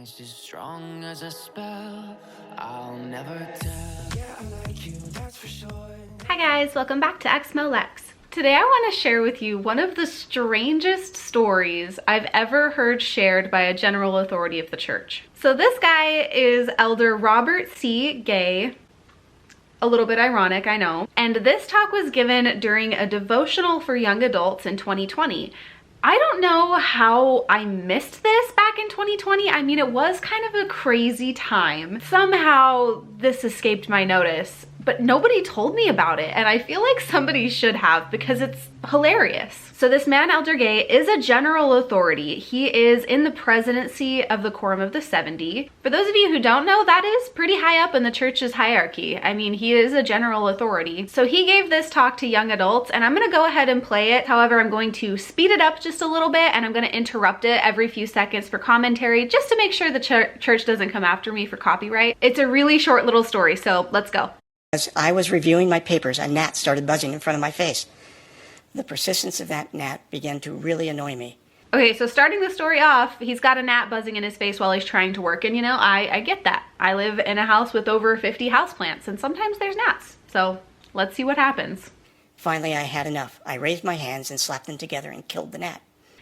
It's as strong as a spell. I'll never tell. Yeah, I like you, that's for sure. Hi guys, welcome back to Exmo Lex. Today I want to share with you one of the strangest stories I've ever heard shared by a general authority of the church. So this guy is Elder Robert C. Gay. A little bit ironic, I know. And this talk was given during a devotional for young adults in 2020. I don't know how I missed this back in 2020. I mean, it was kind of a crazy time. Somehow this escaped my notice, but nobody told me about it. And I feel like somebody should have because it's hilarious. So this man, Elder Gay, is a general authority. He is in the presidency of the Quorum of the 70. For those of you who don't know, that is pretty high up in the church's hierarchy. I mean, he is a general authority. So he gave this talk to young adults, and I'm gonna go ahead and play it. However, I'm going to speed it up just a little bit, and I'm gonna interrupt it every few seconds for commentary, just to make sure the church doesn't come after me for copyright. It's a really short little story, so let's go. As I was reviewing my papers, a gnat started buzzing in front of my face. The persistence of that gnat began to really annoy me. Okay, so starting the story off, he's got a gnat buzzing in his face while he's trying to work, and you know, I get that. I live in a house with over 50 houseplants, and sometimes there's gnats. So let's see what happens. Finally, I had enough. I raised my hands and slapped them together and killed the gnat.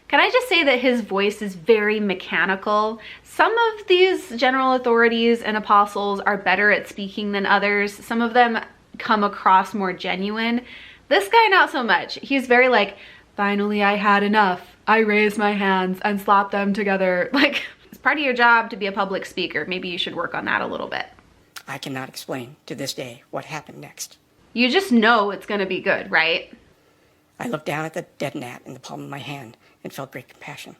Can I just say that his voice is very mechanical? Some of these general authorities and apostles are better at speaking than others. Some of them come across more genuine. This guy, not so much. He's very like, finally I had enough. I raised my hands and slapped them together. Like, it's part of your job to be a public speaker. Maybe you should work on that a little bit. I cannot explain to this day what happened next. You just know it's gonna be good, right? I looked down at the dead gnat in the palm of my hand and felt great compassion.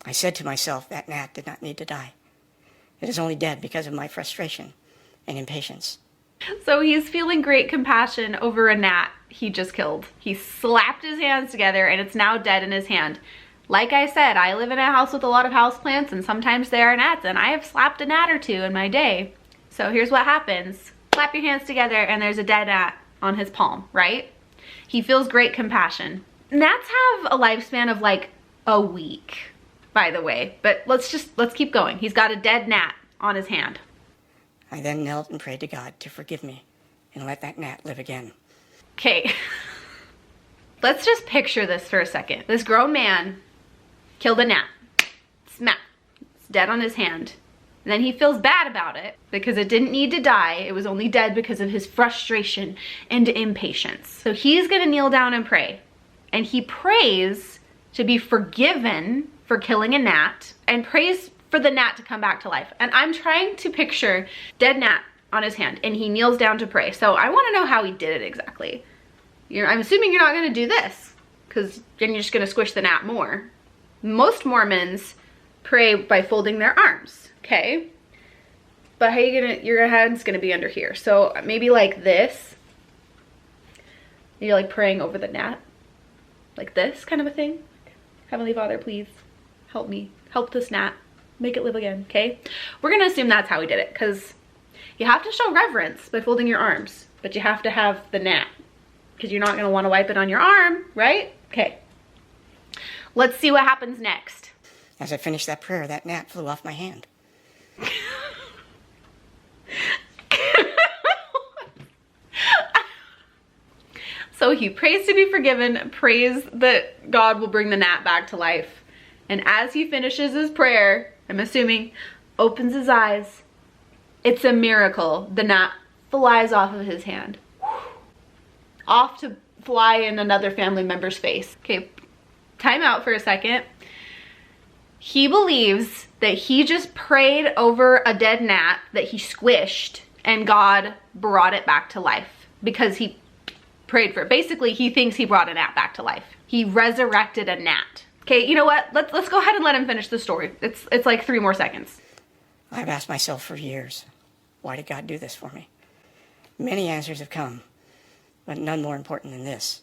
I said to myself that gnat did not need to die. It is only dead because of my frustration and impatience. So he's feeling great compassion over a gnat he just killed. He slapped his hands together and it's now dead in his hand. Like I said, I live in a house with a lot of houseplants and sometimes there are gnats, and I have slapped a gnat or two in my day. So here's what happens. Slap your hands together and there's a dead gnat on his palm, right? He feels great compassion. Gnats have a lifespan of like a week, by the way, but let's keep going. He's got a dead gnat on his hand. I then knelt and prayed to God to forgive me and let that gnat live again. Okay, let's just picture this for a second. This grown man killed a gnat. Smack. It's dead on his hand. And then he feels bad about it because it didn't need to die. It was only dead because of his frustration and impatience. So he's gonna kneel down and pray. And he prays to be forgiven for killing a gnat and prays for the gnat to come back to life. And I'm trying to picture dead gnat on his hand and he kneels down to pray. So I wanna know how he did it exactly. I'm assuming you're not gonna do this because then you're just gonna squish the gnat more. Most Mormons pray by folding their arms, okay? But how you gonna, your hand's gonna be under here. So maybe like this. You're like praying over the gnat. Like this kind of a thing. Heavenly Father, please help me. Help this gnat. Make it live again, okay? We're gonna assume that's how he did it because you have to show reverence by folding your arms, but you have to have the gnat because you're not gonna wanna wipe it on your arm, right? Okay. Let's see what happens next. As I finished that prayer, that gnat flew off my hand. So he prays to be forgiven, prays that God will bring the gnat back to life. And as he finishes his prayer, I'm assuming, opens his eyes, it's a miracle. The gnat flies off of his hand. Off to fly in another family member's face. Okay, time out for a second. He believes that he just prayed over a dead gnat that he squished and God brought it back to life because he prayed for it. Basically, he thinks he brought a gnat back to life. He resurrected a gnat. Okay, you know what? Let's go ahead and let him finish the story. It's like 3 more seconds. I've asked myself for years, why did God do this for me? Many answers have come, but none more important than this.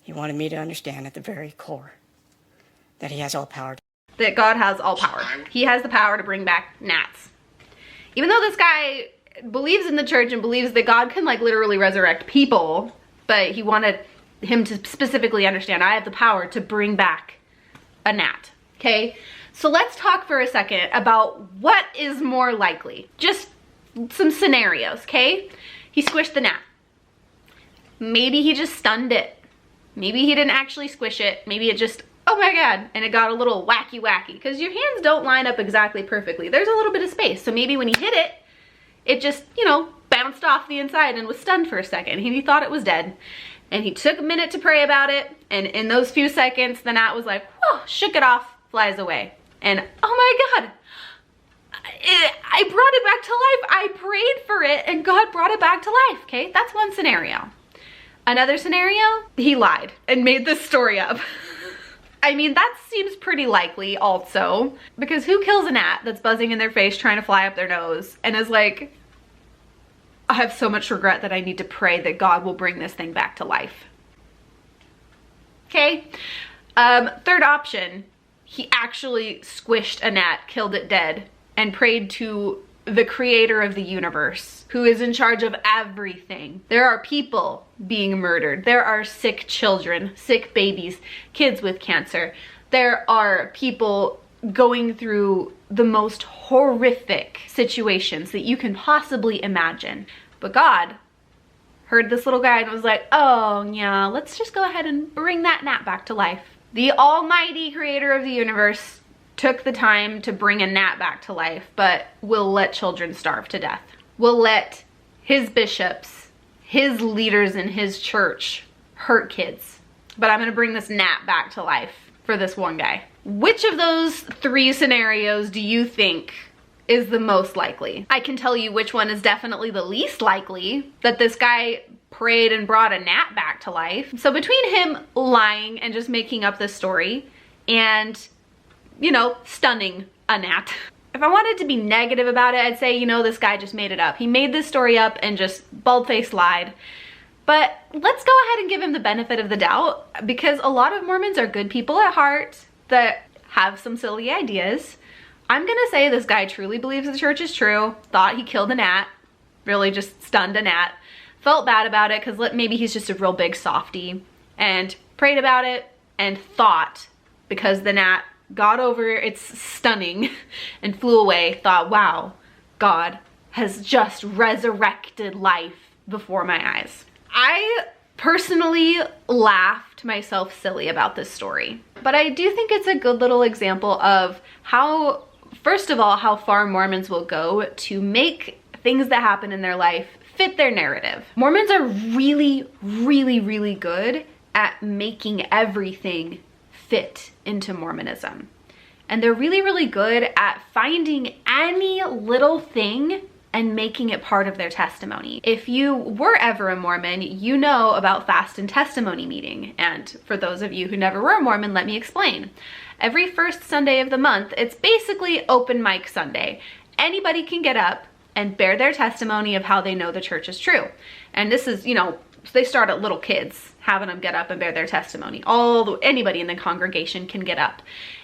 He wanted me to understand at the very core that he has all power. That God has all power. He has the power to bring back gnats. Even though this guy believes in the church and believes that God can like literally resurrect people, but he wanted him to specifically understand, I have the power to bring back a gnat, okay? So let's talk for a second about what is more likely. Just some scenarios, okay? He squished the gnat. Maybe he just stunned it. Maybe he didn't actually squish it. Maybe it just, oh my God, and it got a little wacky because your hands don't line up exactly perfectly. There's a little bit of space. So maybe when he hit it, it just, you know, bounced off the inside and was stunned for a second. He thought it was dead. And he took a minute to pray about it. And in those few seconds, the gnat was like, whoa, shook it off, flies away. And oh my God, I brought it back to life. I prayed for it and God brought it back to life, okay? That's one scenario. Another scenario, he lied and made this story up. I mean, that seems pretty likely also, because who kills a gnat that's buzzing in their face trying to fly up their nose and is like, I have so much regret that I need to pray that God will bring this thing back to life. Okay. Third option, he actually squished a gnat, killed it dead, and prayed to the creator of the universe, who is in charge of everything. There are people being murdered. There are sick children, sick babies, kids with cancer. There are people going through the most horrific situations that you can possibly imagine. But God heard this little guy and was like, oh yeah, let's just go ahead and bring that gnat back to life. The almighty creator of the universe took the time to bring a gnat back to life, but will let children starve to death. Will let his bishops, his leaders in his church hurt kids. But I'm gonna bring this gnat back to life for this one guy. Which of those three scenarios do you think is the most likely? I can tell you which one is definitely the least likely, that this guy prayed and brought a gnat back to life. So between him lying and just making up this story and, you know, stunning a gnat. If I wanted to be negative about it, I'd say, you know, this guy just made it up. He made this story up and just bald-faced lied. But let's go ahead and give him the benefit of the doubt, because a lot of Mormons are good people at heart that have some silly ideas. I'm gonna say this guy truly believes the church is true, thought he killed a gnat, really just stunned a gnat, felt bad about it because maybe he's just a real big softie, and prayed about it and thought, because the gnat got over its stunning and flew away, thought, wow, God has just resurrected life before my eyes. I personally laughed myself silly about this story, but I do think it's a good little example of how, first of all, how far Mormons will go to make things that happen in their life fit their narrative. Mormons are really, really, really good at making everything fit into Mormonism. And they're really, really good at finding any little thing and making it part of their testimony. If you were ever a Mormon, you know about fast and testimony meeting. And for those of you who never were a Mormon, let me explain. Every first Sunday of the month, it's basically open mic Sunday. Anybody can get up and bear their testimony of how they know the church is true. And this is, you know, they start at little kids, having them get up and bear their testimony. Anybody in the congregation can get up.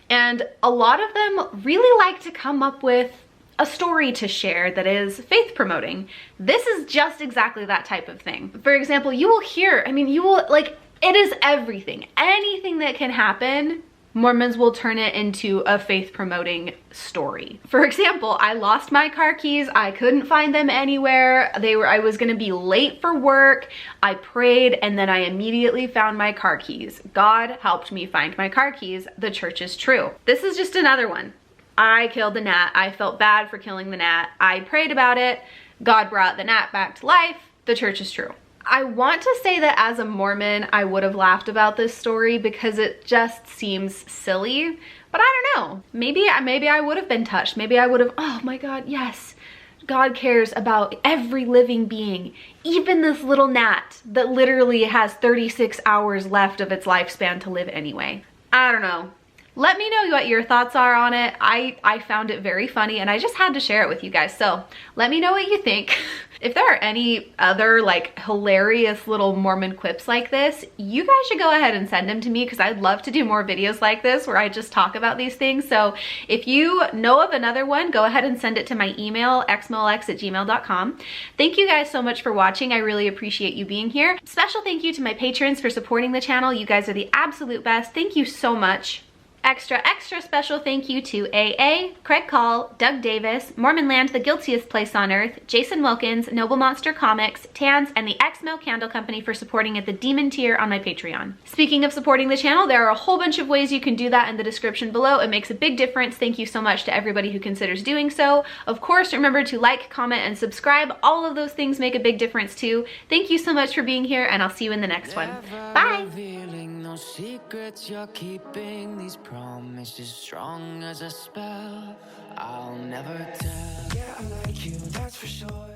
And a lot of them really like to come up with a story to share that is faith promoting. This is just exactly that type of thing. For example, you will hear, it is everything. Anything that can happen, Mormons will turn it into a faith promoting story. For example, I lost my car keys. I couldn't find them anywhere. I was gonna be late for work. I prayed and then I immediately found my car keys. God helped me find my car keys. The church is true. This is just another one. I killed the gnat. I felt bad for killing the gnat. I prayed about it. God brought the gnat back to life. The church is true. I want to say that as a Mormon, I would have laughed about this story because it just seems silly, but I don't know. Maybe I would have been touched. Maybe I would have, oh my God, yes. God cares about every living being, even this little gnat that literally has 36 hours left of its lifespan to live anyway. I don't know. Let me know what your thoughts are on it. I found it very funny and I just had to share it with you guys. So let me know what you think. If there are any other like hilarious little Mormon quips like this, you guys should go ahead and send them to me because I'd love to do more videos like this where I just talk about these things. So if you know of another one, go ahead and send it to my email, exmolex@gmail.com. Thank you guys so much for watching. I really appreciate you being here. Special thank you to my patrons for supporting the channel. You guys are the absolute best. Thank you so much. Extra special thank you to AA, Craig Call, Doug Davis, Mormon Land, The Guiltiest Place on Earth, Jason Wilkins, Noble Monster Comics, Tans, and the Exmo Candle Company for supporting at the Demon tier on my Patreon. Speaking of supporting the channel, there are a whole bunch of ways you can do that in the description below. It makes a big difference. Thank you so much to everybody who considers doing so. Of course, remember to like, comment, and subscribe. All of those things make a big difference too. Thank you so much for being here, and I'll see you in the next one. Bye! No secrets you're keeping, these promises strong as a spell. I'll never tell. Yeah, I like you, that's for sure.